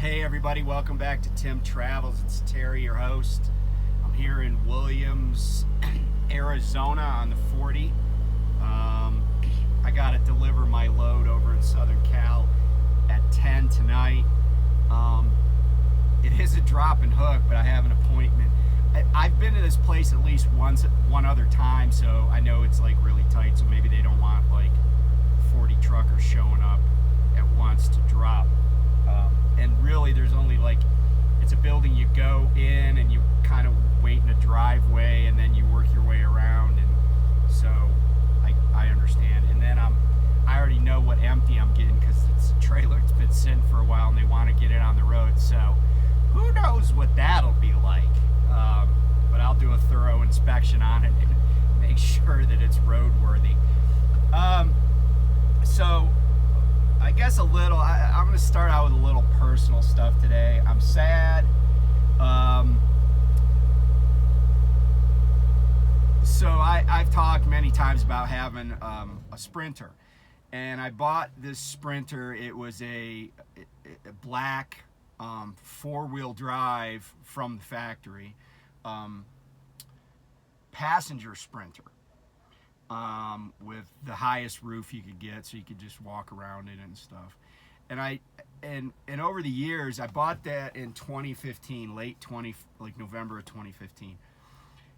Hey everybody, welcome back to Tim Travels. It's Terry, your host. I'm here in Williams, Arizona on the 40. I got to deliver my load over in Southern Cal at 10 tonight. It is a drop and hook, but I have an appointment. I've been to this place at least one other time, so I know it's like really tight, so maybe they don't want like 40 truckers showing up at once to drop. And really there's only like, it's a building you go in and you kind of wait in a driveway and then you work your way around, and so I understand. And then I already know what empty I'm getting because it's a trailer that's been sitting for a while and they want to get it on the road, so who knows what that'll be like. But I'll do a thorough inspection on it and make sure that it's roadworthy. So I guess I'm going to start out with a little personal stuff today. I'm sad. So I've talked many times about having a Sprinter, and I bought this Sprinter. It was a black four-wheel drive from the factory passenger Sprinter. With the highest roof you could get, so you could just walk around it and stuff. And over the years, I bought that in 2015, like November of 2015.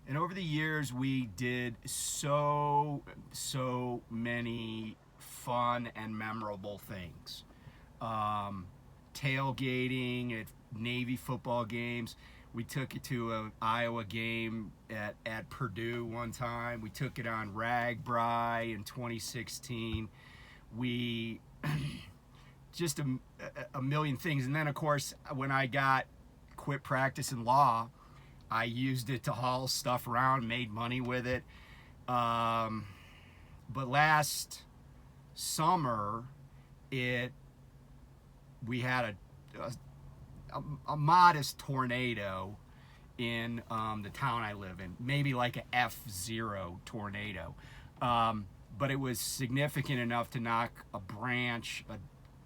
And over the years, we did so many fun and memorable things. Tailgating at Navy football games. We took it to an Iowa game at Purdue one time. We took it on RAGBRAI in 2016. We just a million things. And then, of course, when I quit practicing law, I used it to haul stuff around, made money with it. But last summer, we had a modest tornado in the town I live in, maybe like a F0 tornado, but it was significant enough to knock a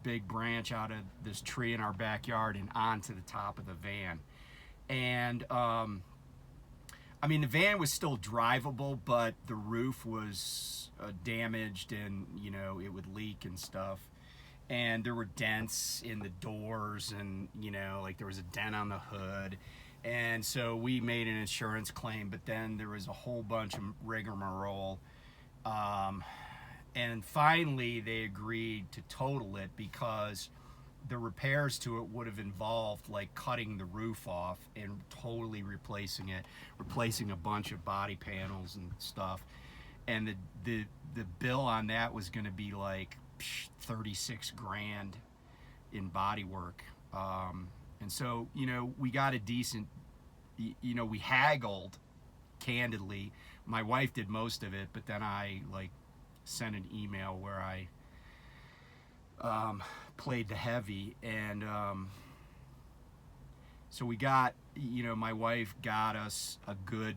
big branch out of this tree in our backyard and onto the top of the van. And I mean, the van was still drivable, but the roof was damaged, and it would leak and stuff. And there were dents in the doors, and like there was a dent on the hood. And so we made an insurance claim, but then there was a whole bunch of rigmarole. And finally they agreed to total it because the repairs to it would have involved like cutting the roof off and totally replacing a bunch of body panels and stuff. And the bill on that was going to be like 36 grand in body work. And so we got a decent, we haggled candidly. My wife did most of it, but then I sent an email where I played the heavy. And so we got, my wife got us a good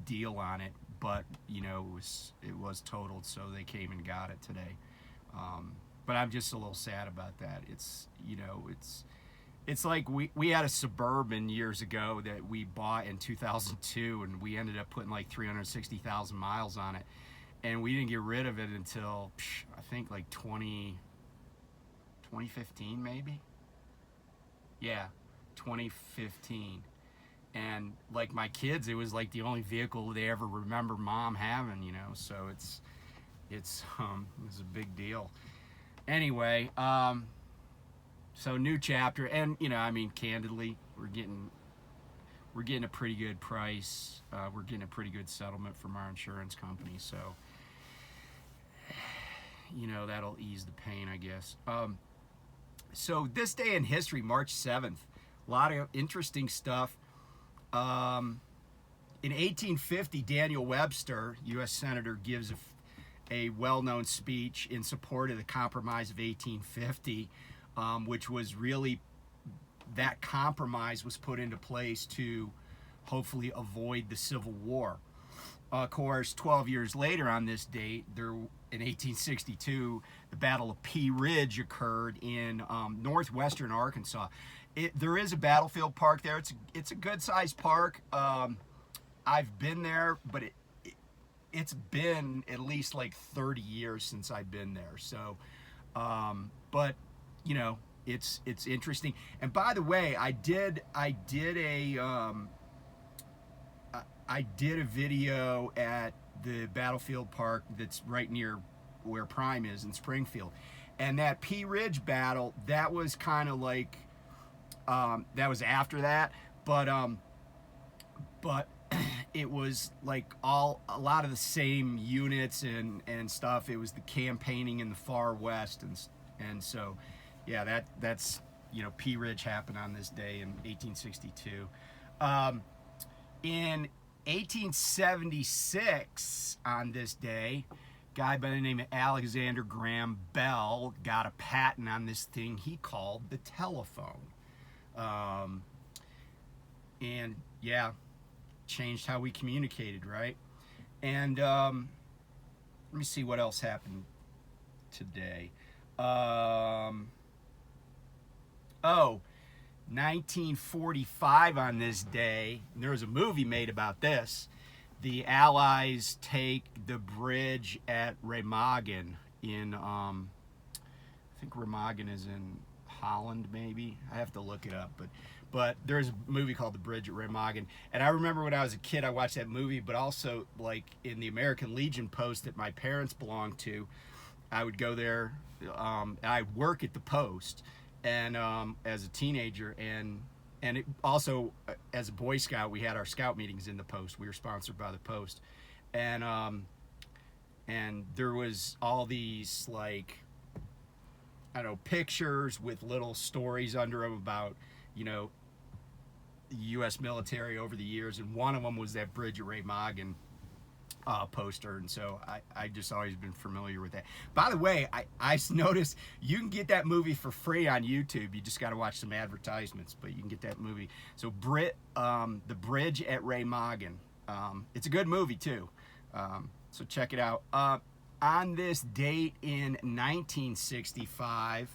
deal on it, but it was totaled, so they came and got it today. But I'm just a little sad about that. It's like we had a Suburban years ago that we bought in 2002, and we ended up putting like 360,000 miles on it, and we didn't get rid of it until I think like 2015 maybe. Yeah, 2015. And like my kids, it was like the only vehicle they ever remember mom having, so it's a big deal. Anyway, so new chapter, and candidly, we're getting a pretty good price. We're getting a pretty good settlement from our insurance company, so that'll ease the pain, I guess. So this day in history, March 7th, a lot of interesting stuff. In 1850, Daniel Webster, U.S. Senator, gives a well-known speech in support of the Compromise of 1850, which was really, that compromise was put into place to hopefully avoid the Civil War. Of course, 12 years later on this date, there in 1862, the Battle of Pea Ridge occurred in northwestern Arkansas. There is a battlefield park there. It's a good sized park. I've been there, but it's been at least like 30 years since I've been there. So, but you know, it's interesting. And by the way, I did a video at the battlefield park that's right near where Prime is in Springfield, and that Pea Ridge battle, that was kind of like that was after that, but it was like a lot of the same units and stuff. It was the campaigning in the far west, and so yeah, that's you know, Pea Ridge happened on this day in 1862. In 1876, on this day, a guy by the name of Alexander Graham Bell got a patent on this thing he called the telephone. And yeah, changed how we communicated, right? And let me see what else happened today. 1945 on this day, there was a movie made about this. The Allies take the bridge at Remagen in, I think Remagen is in Holland, maybe. I have to look it up, but there's a movie called The Bridge at Remagen, and I remember when I was a kid, I watched that movie, but also like in the American Legion post that my parents belonged to, I would go there. I work at the post, and as a teenager, and it also as a Boy Scout, we had our scout meetings in the post. We were sponsored by the post, and there was all these, like, I don't know, pictures with little stories under them about, you know, the U.S. military over the years, and one of them was that Bridge at Remagen poster, and so I just always been familiar with that. By the way, I noticed you can get that movie for free on YouTube. You just got to watch some advertisements, but you can get that movie. So The Bridge at Remagen. It's a good movie too, so check it out. On this date in 1965,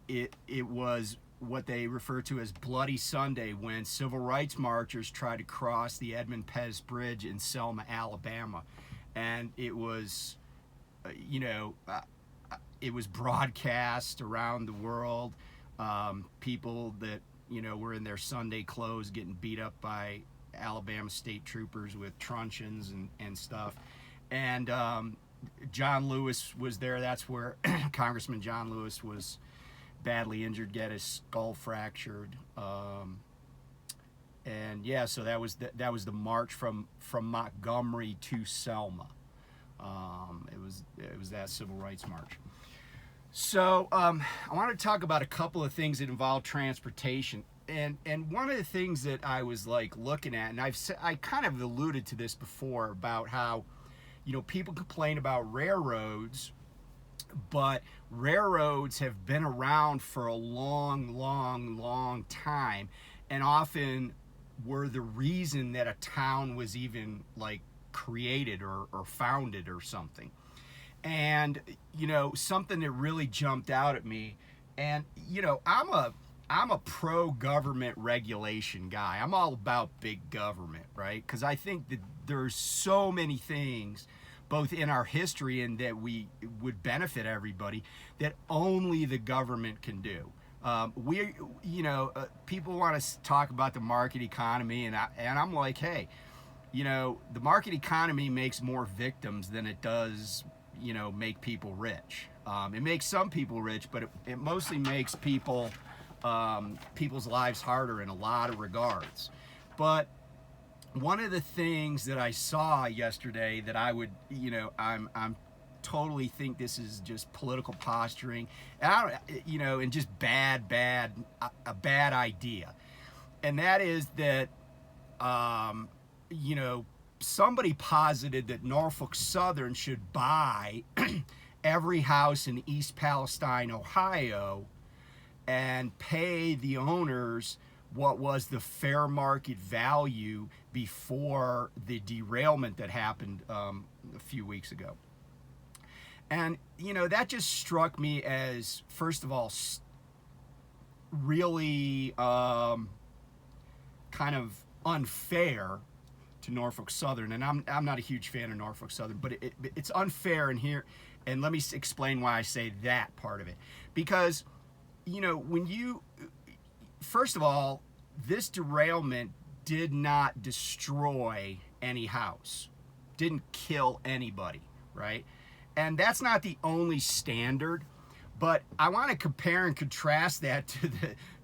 it was what they refer to as Bloody Sunday, when civil rights marchers tried to cross the Edmund Pettus Bridge in Selma, Alabama. And it was, you know, it was broadcast around the world. People that, you know, were in their Sunday clothes getting beat up by Alabama state troopers with truncheons and stuff. And John Lewis was there. That's where Congressman John Lewis was badly injured, get his skull fractured, and yeah, so that was the march from Montgomery to Selma. It was that civil rights march. So I want to talk about a couple of things that involve transportation, and one of the things that I was like looking at, and I kind of alluded to this before, about how, you know, people complain about railroads, but railroads have been around for a long time, and often were the reason that a town was even like created or founded or something. And, you know, something that really jumped out at me, and, you know, I'm a pro-government regulation guy. I'm all about big government, right? Because I think that there's so many things, both in our history and that we would benefit everybody, that only the government can do. People want to talk about the market economy, and I'm like, hey, you know, the market economy makes more victims than it does, you know, make people rich. It makes some people rich, but it mostly makes people's lives harder in a lot of regards. But one of the things that I saw yesterday that I would, you know, I'm totally think this is just political posturing, and and just a bad idea, and that is that, somebody posited that Norfolk Southern should buy every house in East Palestine, Ohio, and pay the owners what was the fair market value before the derailment that happened a few weeks ago. And, that just struck me as, first of all, really kind of unfair to Norfolk Southern. And I'm not a huge fan of Norfolk Southern, but it's unfair in here. And let me explain why I say that part of it. Because, first of all, this derailment did not destroy any house, didn't kill anybody, right? And that's not the only standard, but I want to compare and contrast that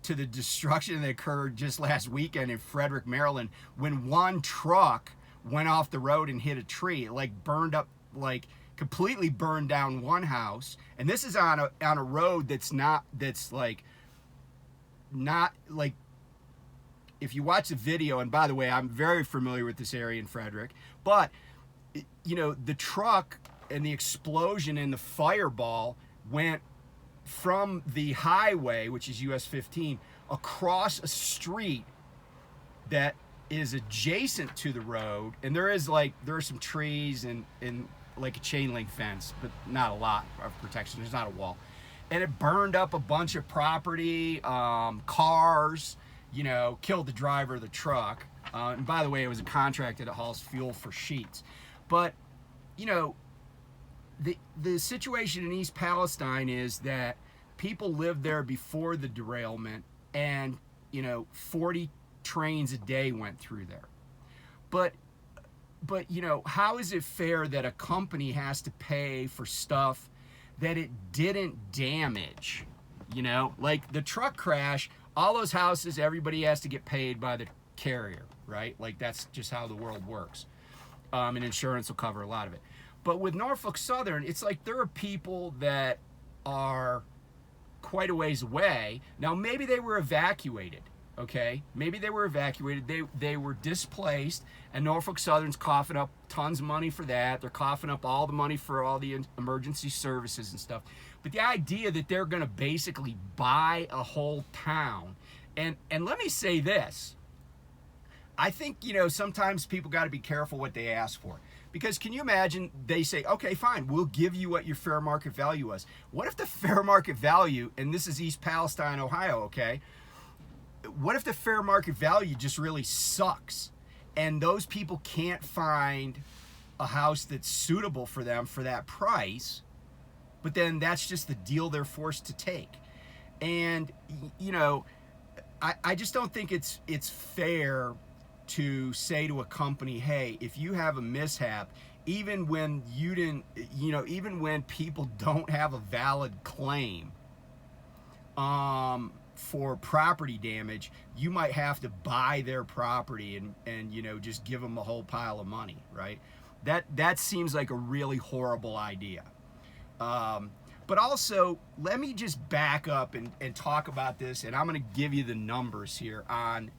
to the destruction that occurred just last weekend in Frederick, Maryland, when one truck went off the road and hit a tree. It burned up, completely burned down one house. And this is on a road that's not if you watch the video, and by the way, I'm very familiar with this area in Frederick, but the truck and the explosion and the fireball went from the highway, which is US 15, across a street that is adjacent to the road, and there are some trees and a chain link fence, but not a lot of protection. There's not a wall. And it burned up a bunch of property, cars, killed the driver of the truck. And by the way, it was a contractor that hauls fuel for Sheetz. But, the situation in East Palestine is that people lived there before the derailment, and, 40 trains a day went through there. But how is it fair that a company has to pay for stuff that it didn't damage? The truck crash, all those houses, everybody has to get paid by the carrier, right? That's just how the world works. And insurance will cover a lot of it. But with Norfolk Southern, it's there are people that are quite a ways away. Now, maybe they were evacuated, okay? Maybe they were evacuated. They were displaced, and Norfolk Southern's coughing up tons of money for that. They're coughing up all the money for all the emergency services and stuff. But the idea that they're going to basically buy a whole town, and let me say this, I think, sometimes people got to be careful what they ask for. Because can you imagine they say, okay, fine, we'll give you what your fair market value was. What if the fair market value, and this is East Palestine, Ohio, okay? What if the fair market value just really sucks and those people can't find a house that's suitable for them for that price, but then that's just the deal they're forced to take? And, I just don't think it's fair to say to a company, hey, if you have a mishap, even when you didn't, even when people don't have a valid claim for property damage, you might have to buy their property and just give them a whole pile of money, right? That seems like a really horrible idea. But also, let me just back up and talk about this, and I'm going to give you the numbers here on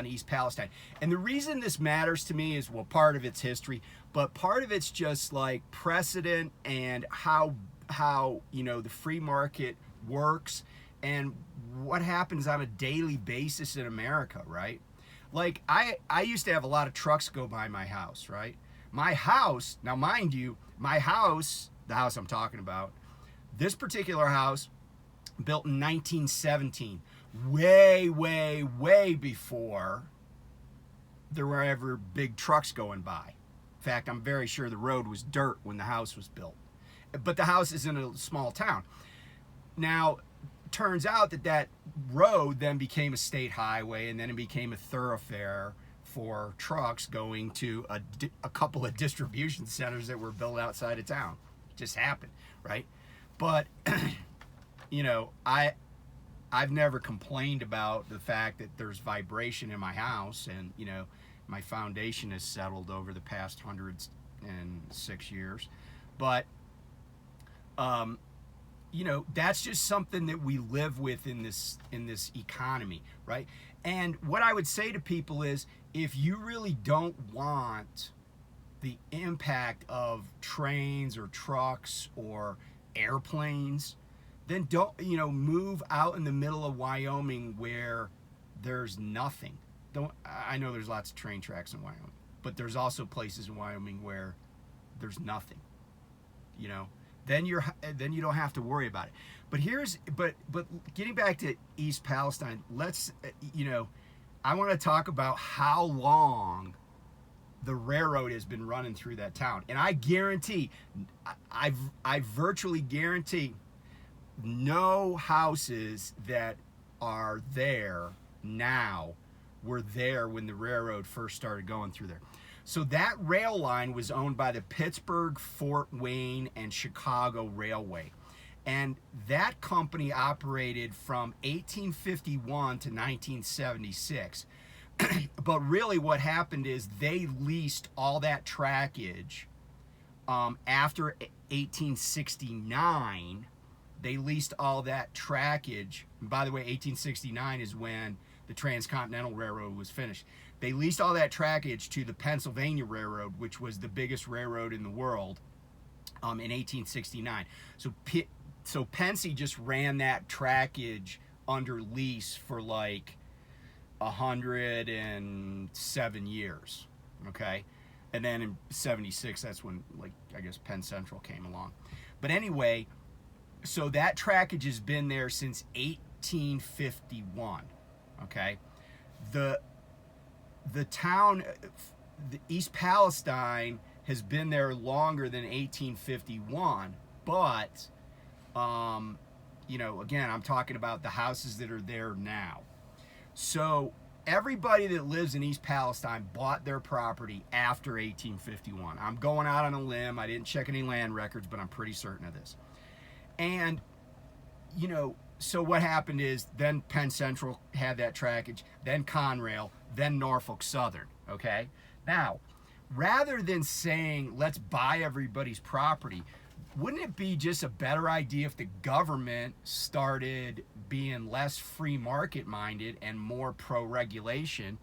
East Palestine. And the reason this matters to me is, well, part of it's history, but part of it's just precedent and how the free market works and what happens on a daily basis in America, right? I used to have a lot of trucks go by my house, right? My house, now mind you, the house I'm talking about, this particular house, built in 1917, way, way, way before there were ever big trucks going by. In fact, I'm very sure the road was dirt when the house was built. But the house is in a small town. Now, turns out that road then became a state highway, and then it became a thoroughfare for trucks going to a couple of distribution centers that were built outside of town. It just happened, right? But, I've never complained about the fact that there's vibration in my house, and, my foundation has settled over the past 106 years. But, that's just something that we live with in this economy, right? And what I would say to people is, if you really don't want the impact of trains or trucks or airplanes, then don't, move out in the middle of Wyoming where there's nothing. I know there's lots of train tracks in Wyoming, but there's also places in Wyoming where there's nothing. then you don't have to worry about it. But getting back to East Palestine, let's I want to talk about how long the railroad has been running through that town, and I guarantee, I virtually guarantee, no houses that are there now were there when the railroad first started going through there. So that rail line was owned by the Pittsburgh, Fort Wayne, and Chicago Railway. And that company operated from 1851 to 1976. But really what happened is they leased all that trackage after 1869. They leased all that trackage. And by the way, 1869 is when the Transcontinental Railroad was finished. They leased all that trackage to the Pennsylvania Railroad, which was the biggest railroad in the world, in 1869. So Pennsy just ran that trackage under lease for like 107 years, okay? And then in 76, that's when, like, I guess Penn Central came along. But anyway, so that trackage has been there since 1851, okay? The town, the East Palestine, has been there longer than 1851, but, again, I'm talking about the houses that are there now. So everybody that lives in East Palestine bought their property after 1851. I'm going out on a limb. I didn't check any land records, but I'm pretty certain of this. And, so what happened is then Penn Central had that trackage, then Conrail, then Norfolk Southern, okay? Now, rather than saying, let's buy everybody's property, wouldn't it be just a better idea if the government started being less free market minded and more pro-regulation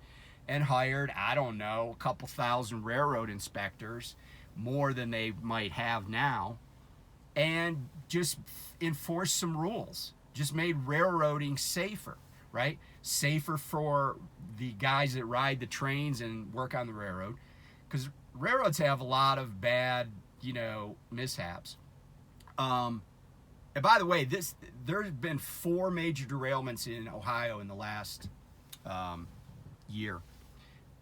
and hired, I don't know, a couple thousand railroad inspectors, more than they might have now, and just enforce some rules? Just made railroading safer, right? Safer for the guys that ride the trains and work on the railroad, because railroads have a lot of bad, mishaps. And by the way, there's been 4 major derailments in Ohio in the last year,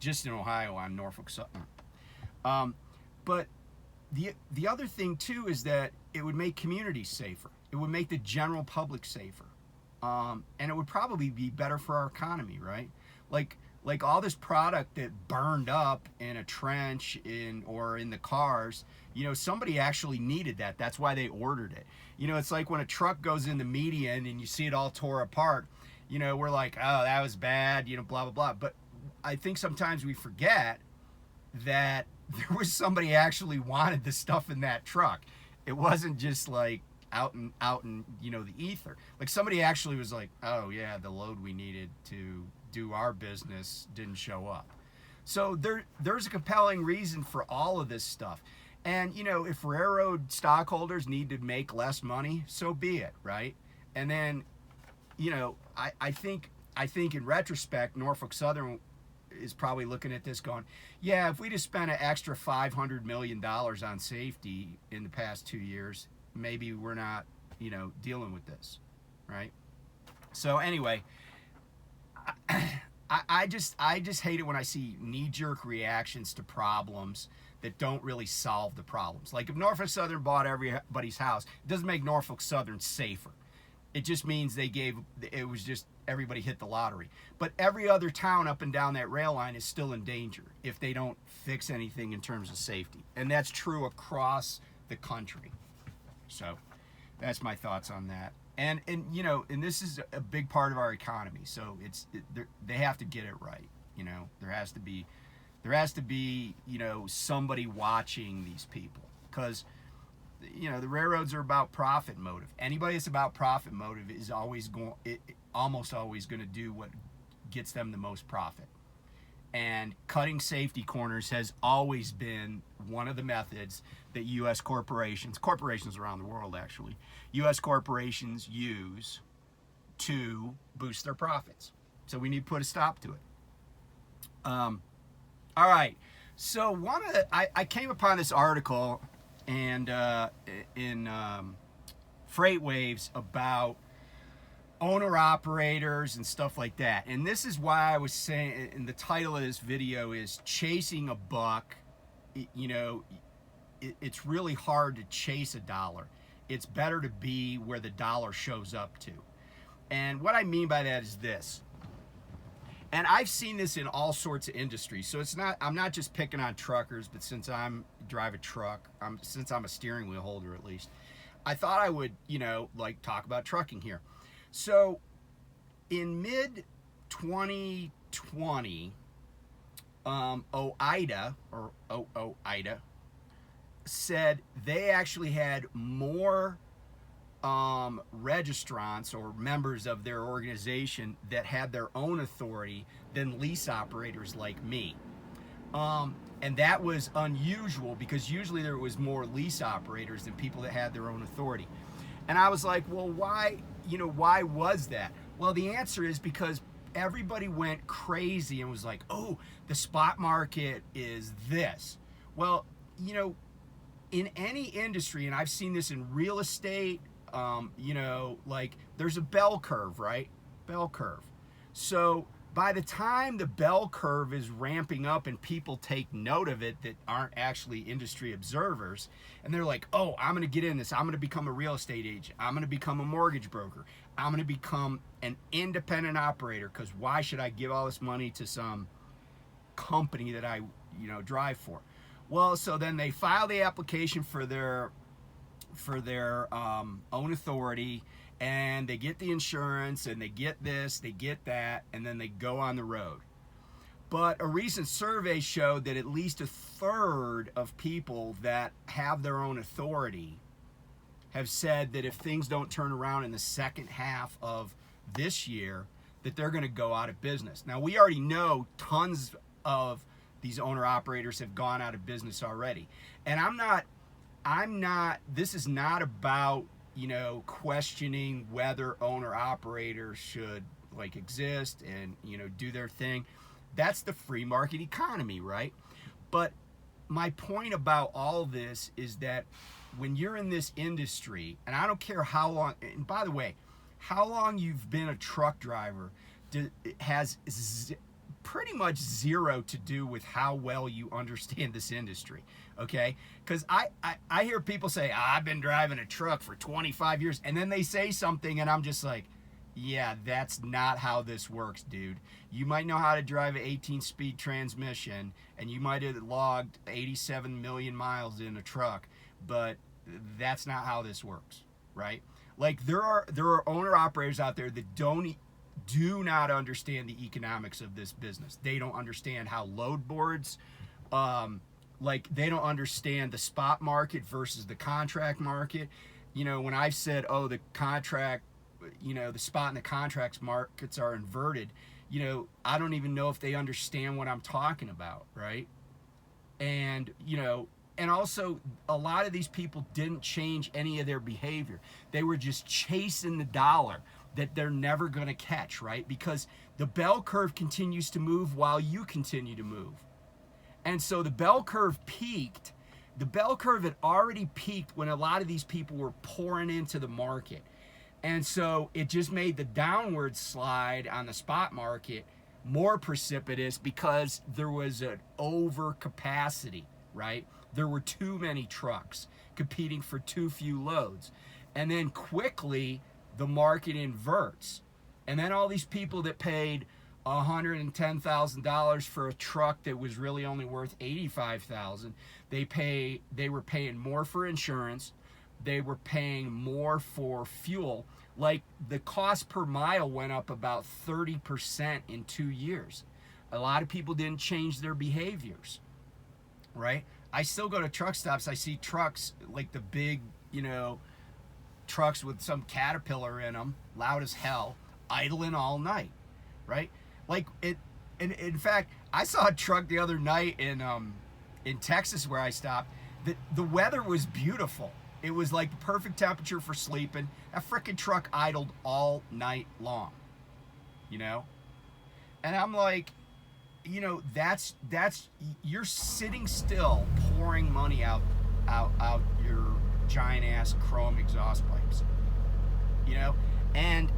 just in Ohio on Norfolk Southern. But the other thing too is that it would make communities safer. It would make the general public safer, and it would probably be better for our economy, right? Like all this product that burned up in a trench or in the cars, somebody actually needed that. That's why they ordered it. It's like when a truck goes in the median and you see it all tore apart, we're like, oh, that was bad, blah, blah, blah. But I think sometimes we forget that there was somebody actually wanted the stuff in that truck. It wasn't just like out in the ether. Like somebody actually was like, oh yeah, the load we needed to do our business didn't show up. So there's a compelling reason for all of this stuff. And if railroad stockholders need to make less money, so be it, right? And then I think in retrospect, Norfolk Southern is probably looking at this going, yeah, if we just spent an extra $500 million on safety in the past 2 years, maybe we're not, dealing with this, right? So anyway, I just hate it when I see knee-jerk reactions to problems that don't really solve the problems. Like if Norfolk Southern bought everybody's house, it doesn't make Norfolk Southern safer. It just means everybody hit the lottery. But every other town up and down that rail line is still in danger if they don't fix anything in terms of safety. And that's true across the country. So that's my thoughts on that. And this is a big part of our economy. So they have to get it right. There has to be somebody watching these people, because the railroads are about profit motive. Anybody that's about profit motive is almost always going to do what gets them the most profit. And cutting safety corners has always been one of the methods that U.S. corporations around the world actually, U.S. corporations use to boost their profits. So we need to put a stop to it. All right. So I came upon this article and in FreightWaves about owner operators and stuff like that. And this is why I was saying, and the title of this video is Chasing a Buck. You know, it's really hard to chase a dollar. It's better to be where the dollar shows up to. And what I mean by that is this. And I've seen this in all sorts of industries. So I'm not just picking on truckers, but since drive a truck, since I'm a steering wheel holder at least, I thought I would, you know, like talk about trucking here. So in mid 2020, OOIDA said they actually had more registrants or members of their organization that had their own authority than lease operators like me. And that was unusual because usually there was more lease operators than people that had their own authority. And I was like, well, why was that? Well, the answer is because everybody went crazy and was like, oh, the spot market is this. Well, you know, in any industry, and I've seen this in real estate, you know, like there's a bell curve, right? Bell curve. So by the time the bell curve is ramping up and people take note of it that aren't actually industry observers, and they're like, oh, I'm going to get in this. I'm going to become a real estate agent. I'm going to become a mortgage broker. I'm going to become an independent operator because why should I give all this money to some company that I, you know, drive for? Well, so then they file the application for their own authority, and they get the insurance, and they get this, they get that, and then they go on the road. But a recent survey showed that at least a third of people that have their own authority have said that if things don't turn around in the second half of this year, that they're going to go out of business. Now, we already know tons of these owner operators have gone out of business already. And this is not about, you know, questioning whether owner operators should like exist and, you know, do their thing. That's the free market economy, right? But my point about all this is that when you're in this industry, and I don't care how long, and by the way, how long you've been a truck driver has pretty much zero to do with how well you understand this industry, okay? Because I hear people say, I've been driving a truck for 25 years, and then they say something, and I'm just like, yeah, that's not how this works, dude. You might know how to drive an 18-speed transmission, and you might have logged 87 million miles in a truck, but that's not how this works, right? Like there are owner operators out there that do not understand the economics of this business. They don't understand how load boards, like they don't understand the spot market versus the contract market. You know, when I've said, oh, the contract, you know, the spot and the contracts markets are inverted, you know, I don't even know if they understand what I'm talking about, right? And, you know, and also a lot of these people didn't change any of their behavior. They were just chasing the dollar that they're never going to catch, right? Because the bell curve continues to move while you continue to move. And so the bell curve peaked. The bell curve had already peaked when a lot of these people were pouring into the market. And so it just made the downward slide on the spot market more precipitous because there was an overcapacity, right? There were too many trucks competing for too few loads. And then quickly, the market inverts. And then all these people that paid $110,000 for a truck that was really only worth $85,000, they were paying more for insurance, they were paying more for fuel. Like the cost per mile went up about 30% in 2 years. A lot of people didn't change their behaviors, right? I still go to truck stops. I see trucks like the big, you know, trucks with some Caterpillar in them, loud as hell, idling all night, right? Like it. And in fact, I saw a truck the other night in Texas where I stopped. The weather was beautiful. It was like the perfect temperature for sleeping. That frickin' truck idled all night long, you know? And I'm like, you know, that's you're sitting still pouring money out out your giant ass chrome exhaust pipes. You know, and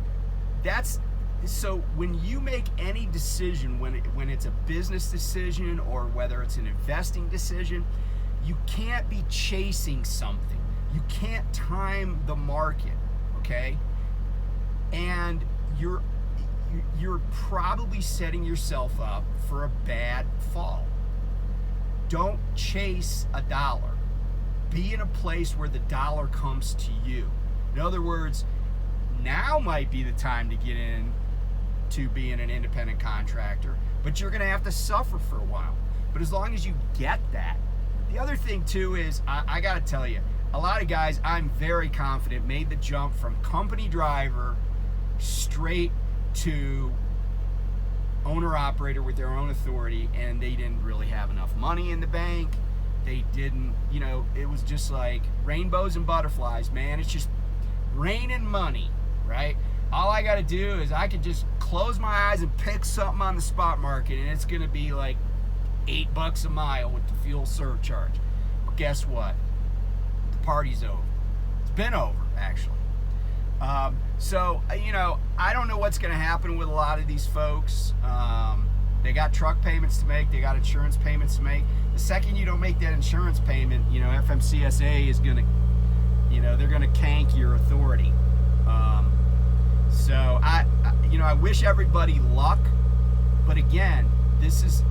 that's so when you make any decision, when it's a business decision or whether it's an investing decision, you can't be chasing something. You can't time the market, okay? And you're probably setting yourself up for a bad fall. Don't chase a dollar. Be in a place where the dollar comes to you. In other words, now might be the time to get in to being an independent contractor, but you're going to have to suffer for a while. But as long as you get that, the other thing too is, I got to tell you, a lot of guys, I'm very confident, made the jump from company driver straight to owner-operator with their own authority, and they didn't really have enough money in the bank. They didn't, you know, it was just like rainbows and butterflies, man. It's just rain and money, right? All I got to do is I could just close my eyes and pick something on the spot market, and it's going to be like $8 a mile with the fuel surcharge. But guess what? The party's over. It's been over, actually. So, you know, I don't know what's going to happen with a lot of these folks. They got truck payments to make. They got insurance payments to make. The second you don't make that insurance payment, you know, FMCSA is going to, you know, they're going to cank your authority. So you know, I wish everybody luck, but again, there's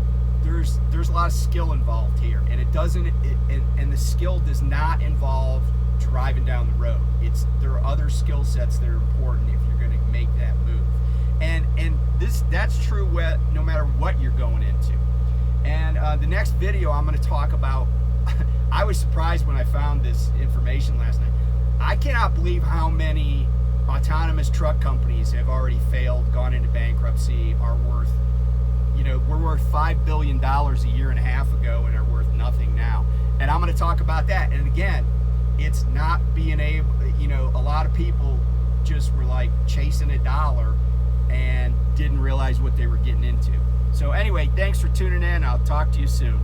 a lot of skill involved here, and and the skill does not involve driving down the road. There are other skill sets that are important if you're going to make that move, and that's true no matter what you're going into. And the next video I'm going to talk about. I was surprised when I found this information last night. I cannot believe how many autonomous truck companies have already failed, gone into bankruptcy, are worth, you know, we're worth $5 billion a year and a half ago and are worth nothing now. And I'm going to talk about that. And again, it's not being able, you know, a lot of people just were like chasing a dollar and didn't realize what they were getting into. So anyway, thanks for tuning in. I'll talk to you soon.